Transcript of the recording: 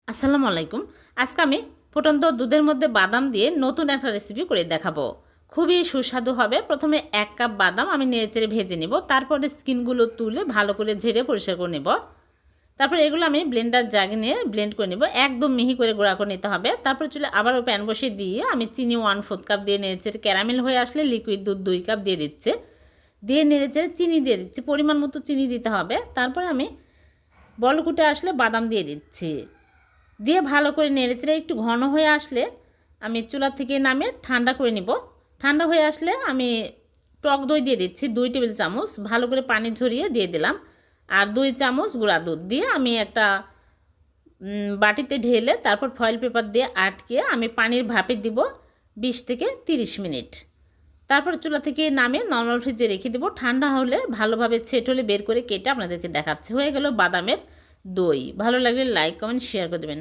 আসসালামু আলাইকুম। আজকে আমি ফুটন্ত দুধের মধ্যে বাদাম দিয়ে নতুন একটা রেসিপি করে দেখাবো। খুবই সুস্বাদু হবে। প্রথমে ১ কাপ বাদাম আমি নেড়েচেড়ে ভেজে নিব। তারপরে স্কিনগুলো তুলে ভালো করে ঝেড়ে পরিষ্কার করে নেব। তারপরে এগুলো আমি ব্লেন্ডার জাগে নিয়ে ব্লেন্ড করে নেব। একদম মিহি করে গুঁড়া করে নিতে হবে। তারপরে চুলে আবারও প্যান বসিয়ে দিয়ে আমি চিনি 1/4 কাপ দিয়ে নেড়েচেড়ে ক্যারামেল হয়ে আসলে লিকুইড দুধ 2 কাপ দিয়ে দিচ্ছি। দিয়ে নেড়েচেড়ে চিনি দিয়ে দিচ্ছি। পরিমাণ মতো চিনি দিতে হবে। তারপরে আমি বলকুটে আসলে বাদাম দিয়ে দিচ্ছি। দিয়ে ভালো করে নেড়েচেড়ে একটু ঘন হয়ে আসলে আমি চুলা থেকে নামিয়ে ঠান্ডা করে নিব। ঠান্ডা হয়ে আসলে আমি টক দই দিয়ে দিচ্ছি 2 টেবিল চামচ, ভালো করে পানি ঝরিয়ে দিয়ে দিলাম। আর 2 চামচ গুঁড়া দুধ দিয়ে আমি একটা বাটিতে ঢেলে তারপর ফয়েল পেপার দিয়ে আটকে আমি পানির ভাপে দিব 20 থেকে 30 মিনিট। তারপর চুলা থেকে নামিয়ে নর্মাল ফ্রিজে রেখে দেবো। ঠান্ডা হলে ভালোভাবে ছেট হলে বের করে কেটে আপনাদেরকে দেখাচ্ছি। হয়ে গেল বাদামের দই। ভালো লাগলে লাইক কমেন্ট শেয়ার করে দেবেন।